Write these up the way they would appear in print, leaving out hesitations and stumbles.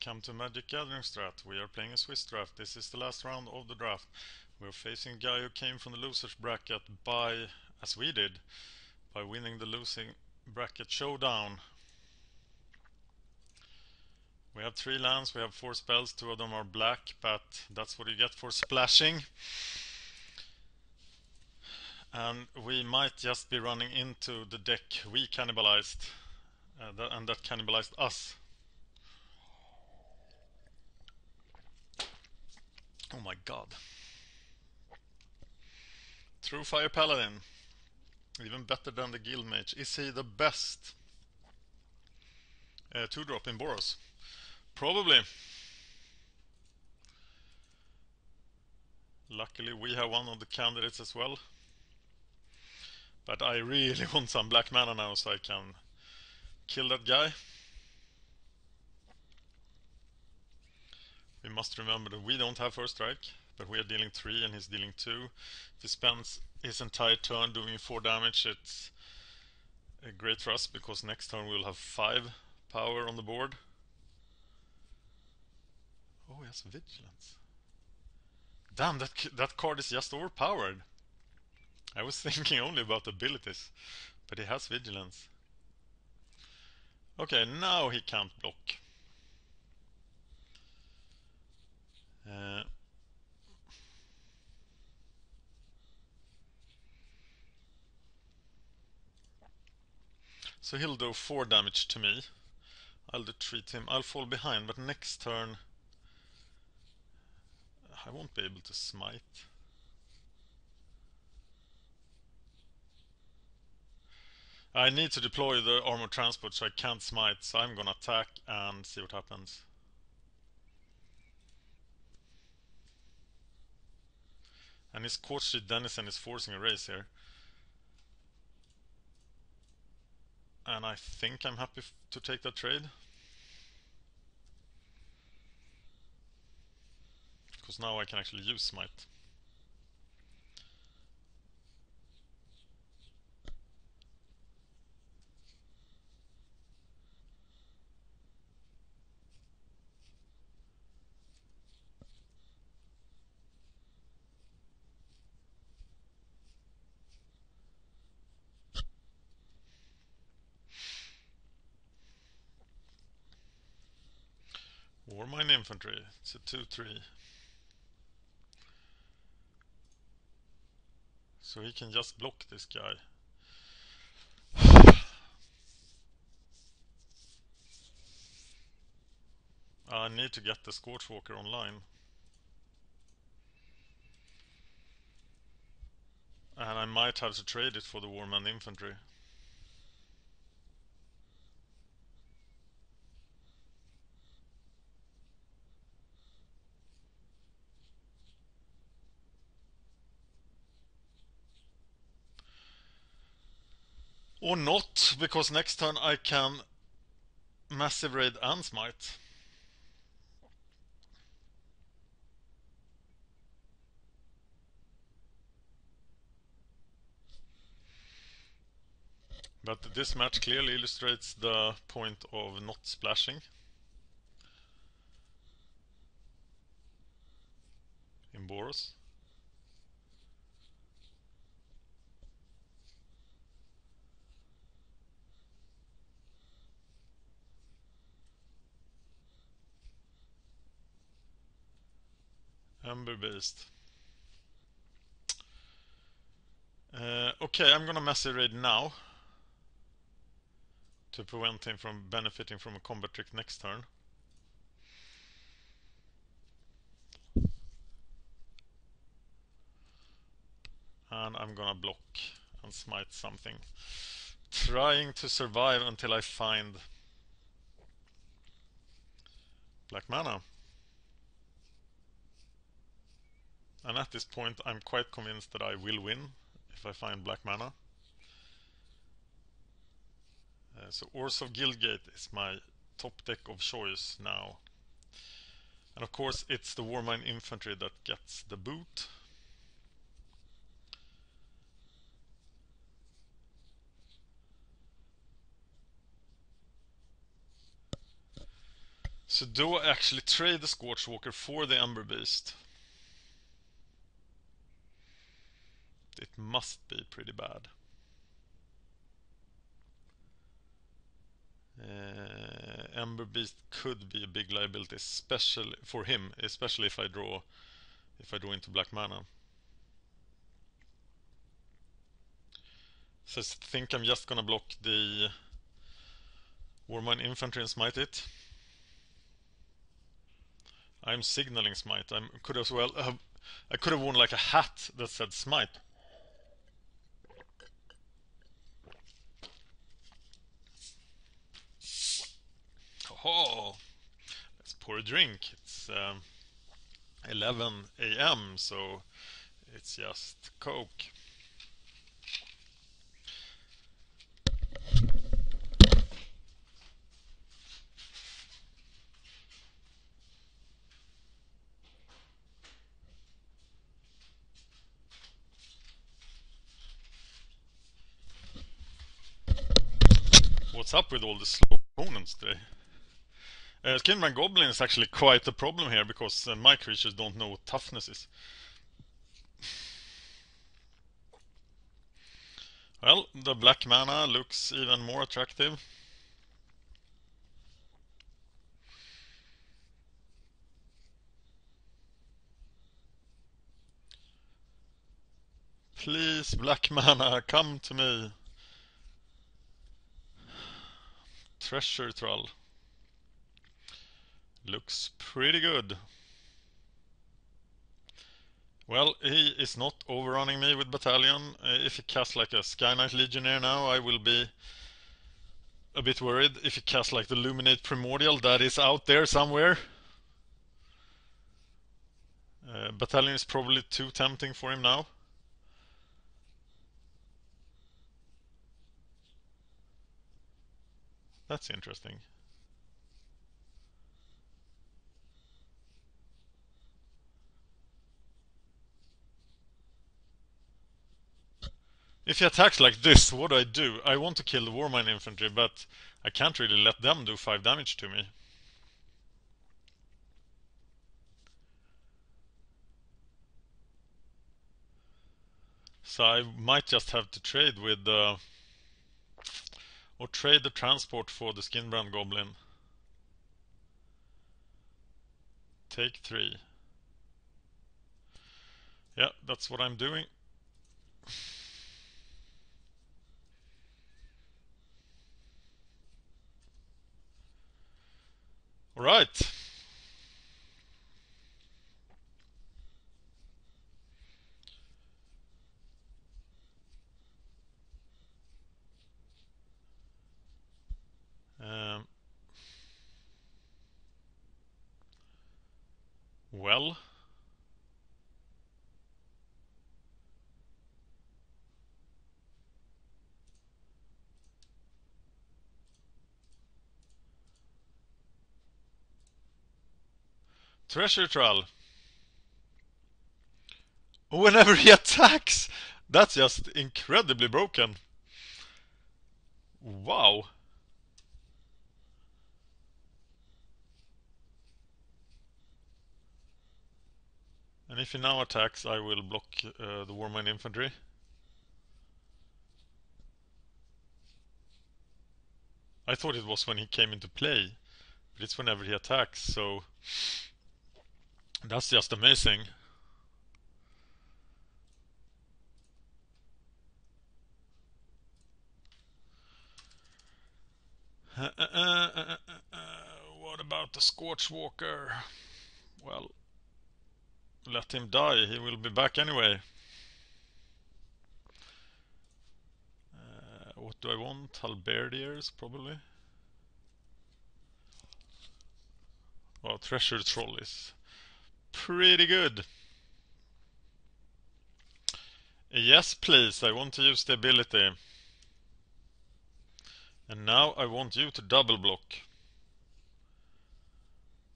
Welcome to MagicGatheringStrat. We are playing a Swiss draft. This is the last round of the draft. We're facing a guy who came from the losers bracket by, as we did, by winning the losing bracket showdown. We have 3 lands, we have 4 spells, 2 of them are black, but that's what you get for splashing. And we might just be running into the deck we cannibalized, and that cannibalized us. Oh my god. True Fire Paladin. Even better than the Guild Mage. Is he the best 2-drop in Boros? Probably. Luckily we have one of the candidates as well. But I really want some black mana now so I can kill that guy. We must remember that we don't have first strike, but we are dealing 3 and he's dealing 2. If he spends his entire turn doing 4 damage, it's great for us because next turn we'll have 5 power on the board. Oh, he has vigilance. Damn, that card is just overpowered. I was thinking only about abilities, but he has vigilance. Okay, now he can't block. So he'll do 4 damage to me. I'll treat him. I'll fall behind, but next turn I won't be able to smite. I need to deploy the armor transport, so I can't smite, so I'm gonna attack and see what happens. And his Court Street Denizen is forcing a race here. And I think I'm happy to take that trade. Because now I can actually use smite. Warmine Infantry, it's a 2-3. So he can just block this guy. I need to get the Scorchwalker online. And I might have to trade it for the Warmine Infantry. Or not, because next turn I can Massive Raid and Smite. But this match clearly illustrates the point of not splashing in Boros. Ember based. Okay, I'm gonna Massive Raid now to prevent him from benefiting from a combat trick next turn. And I'm gonna block and smite something. Trying to survive until I find black mana. And at this point I'm quite convinced that I will win if I find black mana. So Orzhov Guildgate is my top deck of choice now. And of course it's the Warmine Infantry that gets the boot. So do I actually trade the Scorchwalker for the Ember Beast? It must be pretty bad. Ember Beast could be a big liability, especially for him, especially if I draw into black mana. So I think I'm just gonna block the Warmine Infantry and smite it. I'm signaling smite. I could as well I could have worn like a hat that said smite. Oh, let's pour a drink. It's 11 a.m. so it's just Coke. What's up with all the slow opponents today? Skinman Goblin is actually quite a problem here because my creatures don't know what toughness is. Well, the black mana looks even more attractive. Please, black mana, come to me. Treasure Troll. Looks pretty good. Well, he is not overrunning me with Battalion. If he casts like a Sky Knight Legionnaire now, I will be a bit worried. If he casts like the Luminate Primordial, that is out there somewhere. Battalion is probably too tempting for him now. That's interesting. If he attacks like this, what do? I want to kill the Warmine Infantry, but I can't really let them do 5 damage to me. So I might just have to trade with or trade the transport for the Skinbrand Goblin. Take 3. Yeah, that's what I'm doing. Alright. Well, Treasure Troll. Whenever he attacks! That's just incredibly broken. Wow. And if he now attacks, I will block the Warmine Infantry. I thought it was when he came into play, but it's whenever he attacks, so that's just amazing. What about the Scorchwalker? Well, let him die, he will be back anyway. What do I want? Halberdiers, probably. Well, Treasure Troll is pretty good. Yes, please, I want to use the ability. And now I want you to double block.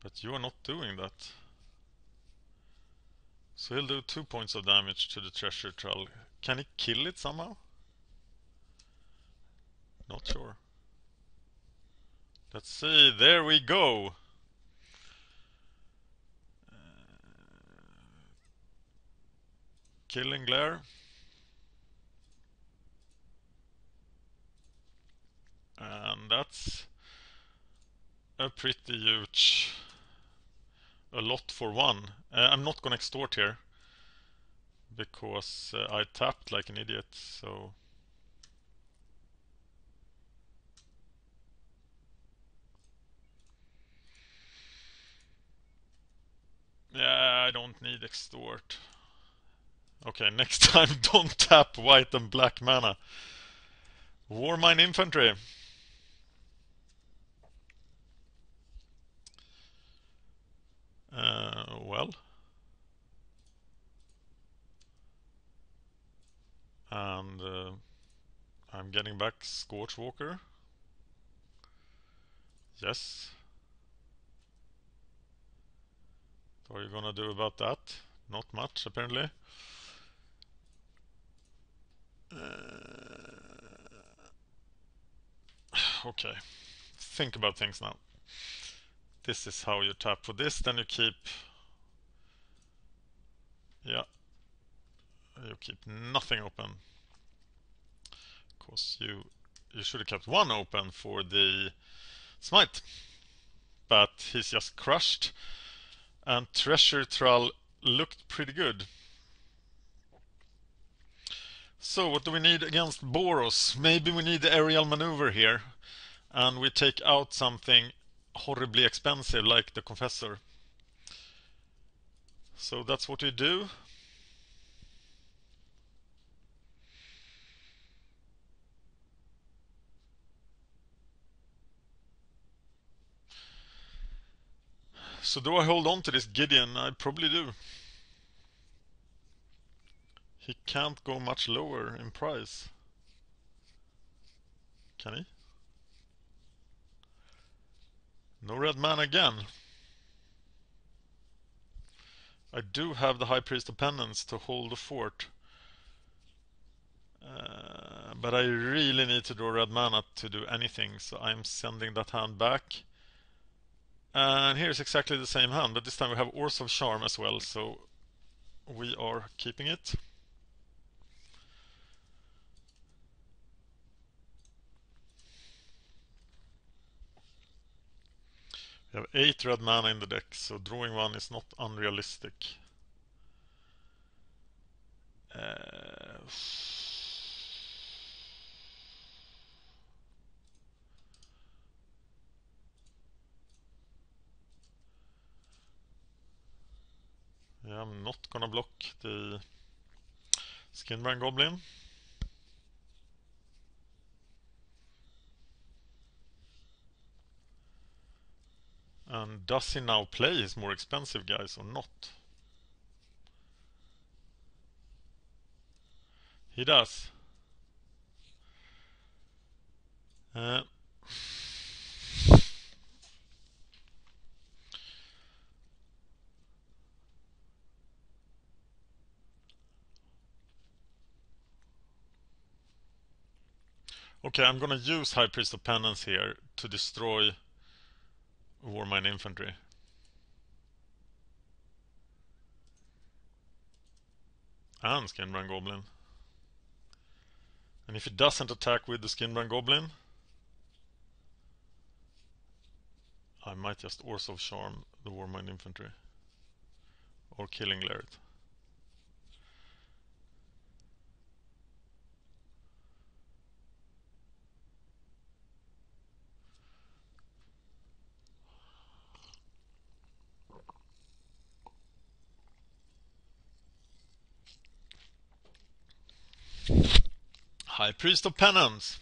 But you are not doing that. So he'll do 2 points of damage to the Treasure Troll. Can he kill it somehow? Not sure. Let's see, there we go. Killing Glare. And that's a pretty huge... a lot for one. I'm not gonna extort here, because I tapped like an idiot, so... yeah, I don't need extort. Okay, next time don't tap white and black mana. Warmine Infantry. Well. And I'm getting back Scorchwalker. Yes. What are you gonna do about that? Not much, apparently. Okay. Think about things now. This is how you tap for this, then you keep... yeah. You keep nothing open. Because you should have kept one open for the smite. But he's just crushed. And Treasure Troll looked pretty good. So what do we need against Boros? Maybe we need the aerial maneuver here. And we take out something horribly expensive like the Confessor. So that's what we do. So do I hold on to this Gideon? I probably do. He can't go much lower in price. Can he? No red man again. I do have the High Priest of Penance to hold the fort. But I really need to draw red mana to do anything, so I'm sending that hand back. And here's exactly the same hand, but this time we have Orzhov Charm as well, so we are keeping it. We have 8 red mana in the deck, so drawing one is not unrealistic. Yeah, I'm not gonna block the Skinbrand Goblin. And does he now play his more expensive guys or not? He does. Okay, I'm gonna use High Priest of Penance here to destroy Warmine Infantry. And Skinbrand Goblin. And if he doesn't attack with the Skinbrand Goblin, I might just Orzhov Charm the Warmine Infantry. Or Killing Glare it. High Priest of Penance.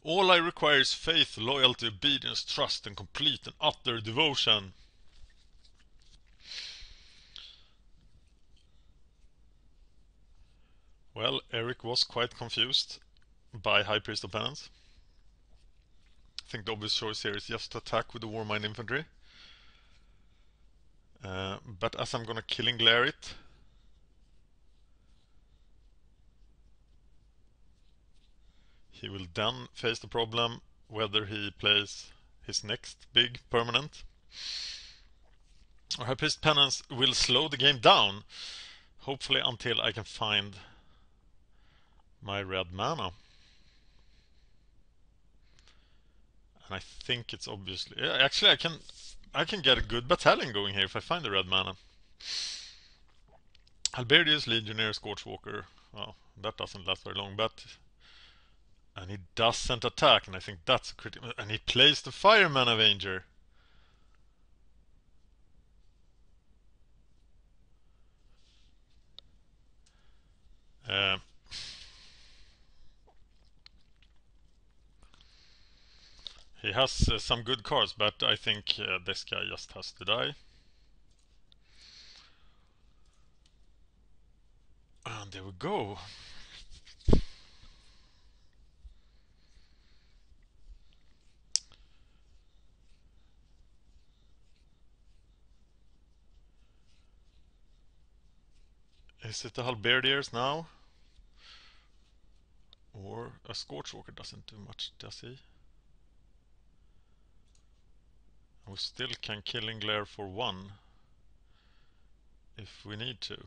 All I require is faith, loyalty, obedience, trust, and complete and utter devotion. Well, Eric was quite confused by High Priest of Penance. I think the obvious choice here is just to attack with the Warmine Infantry. But as I'm gonna Killing Glare it, he will then face the problem whether he plays his next big permanent. Or High Priest Penance will slow the game down. hopefully until I can find my red mana. And I think it's obviously... Yeah, actually I can get a good battalion going here if I find the red mana. Halberdius, Legionnaire, Scorchwalker. Well, that doesn't last very long, but... And he doesn't attack, and I think that's a critical... And he plays the Fireman Avenger. He has some good cards, but I think this guy just has to die. And there we go. Is it the Halberdiers now? Or a Scorchwalker doesn't do much, does he? We still can Killing Glare for 1 if we need to.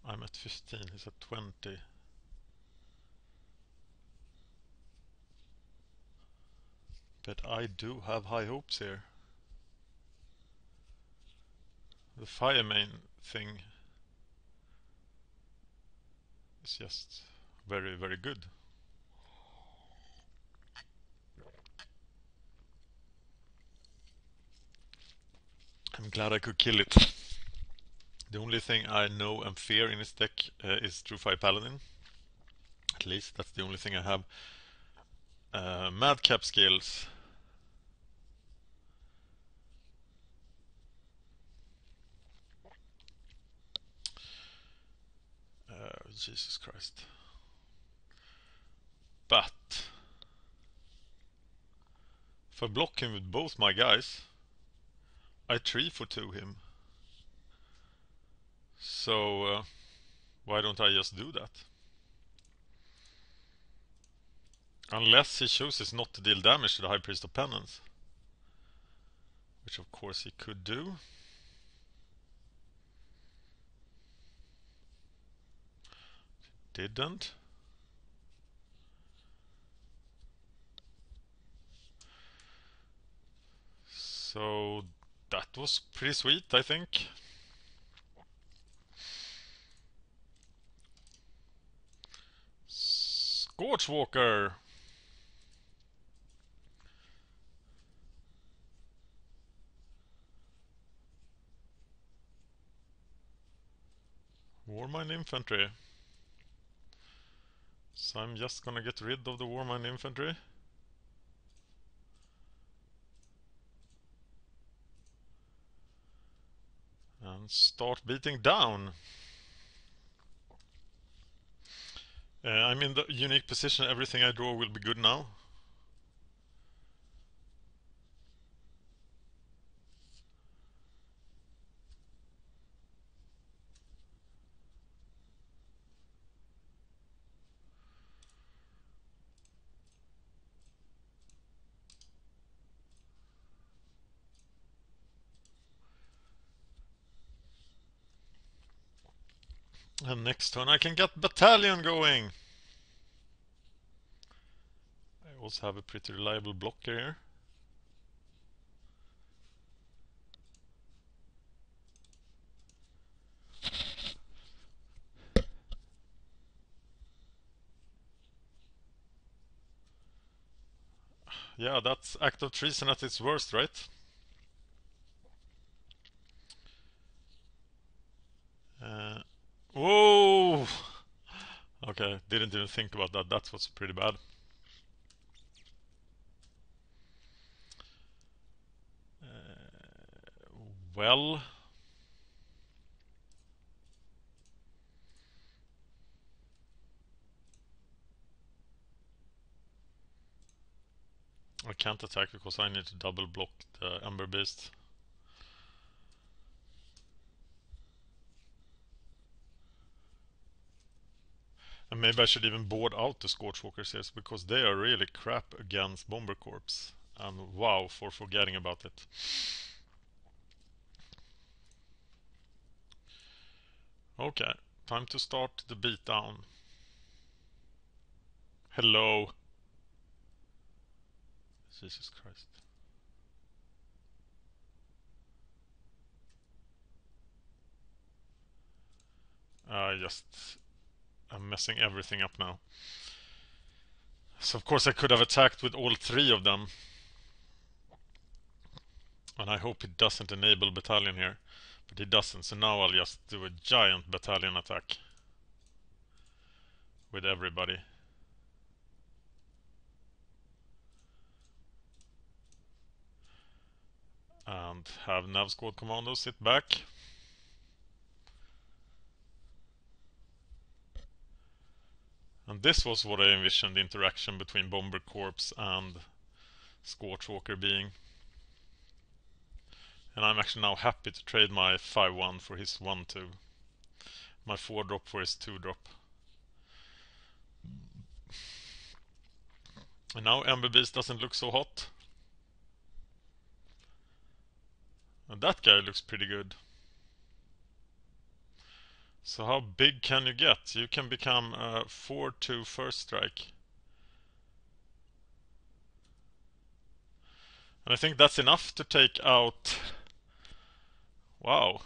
I'm at 15, he's at 20. But I do have high hopes here. The Firemain thing is just very, very good. I'm glad I could kill it. The only thing I know and fear in this deck is True Fire Paladin. At least that's the only thing I have. Madcap skills. Jesus Christ. But if I block him with both my guys, I 3-for-2 him. So why don't I just do that? Unless he chooses not to deal damage to the High Priest of Penance. Which of course he could do. Didn't. So that was pretty sweet, I think. Scorchwalker. Warmind Infantry. So I'm just gonna get rid of the Warmind Infantry. And start beating down. I'm in the unique position, everything I draw will be good now. And next turn I can get Battalion going. I also have a pretty reliable blocker here. Yeah, that's act of treason at its worst, right? Whoa! Okay, didn't even think about that. That was pretty bad. Well... I can't attack because I need to double block the Ember Beast. And maybe I should even board out the Scorchwalkers here, because they are really crap against Bomber Corps. And wow for forgetting about it. Okay, time to start the beatdown. Hello. Jesus Christ. I'm messing everything up now. So of course I could have attacked with all three of them. And I hope it doesn't enable battalion here. But it doesn't, so now I'll just do a giant battalion attack. With everybody. And have Nav Squad Commando sit back. And this was what I envisioned the interaction between Bomber Corps and Scorchwalker being. And I'm actually now happy to trade my 5-1 for his 1-2. My 4-drop for his 2-drop. And now Ember Beast doesn't look so hot. And that guy looks pretty good. So how big can you get? You can become a 4-2 first strike. And I think that's enough to take out... Wow.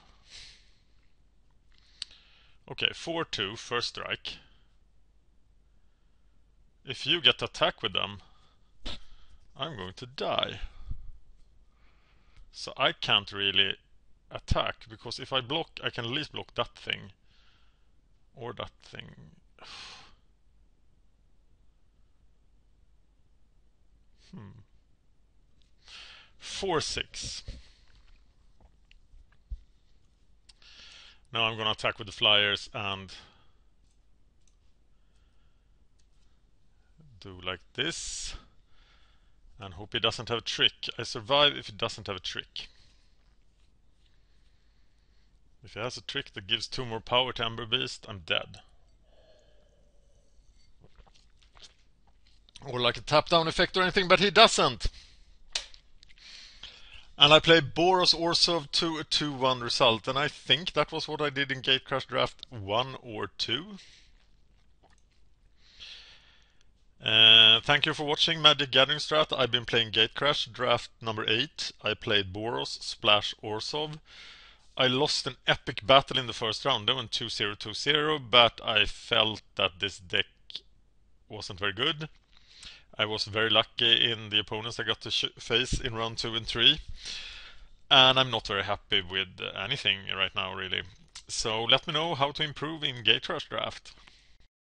Okay, 4-2 first strike. If you get attack with them, I'm going to die. So I can't really attack, because if I block, I can at least block that thing. Or that thing. 4-6. Now I'm gonna attack with the flyers and do like this. And hope he doesn't have a trick. I survive if he doesn't have a trick. If he has a trick that gives 2 more power to Ember Beast, I'm dead. Or like a tap down effect or anything, but he doesn't. And I play BorosOrzhov to a 2-1 result, and I think that was what I did in Gatecrash draft 1 or 2. Thank you for watching MagicGatheringStrat. I've been playing Gatecrash draft number 8. I played Boros/Orzhov. I lost an epic battle in the first round. They went 2-0-2-0, but I felt that this deck wasn't very good. I was very lucky in the opponents I got to face in round 2 and 3. And I'm not very happy with anything right now, really. So let me know how to improve in Gatecrash draft.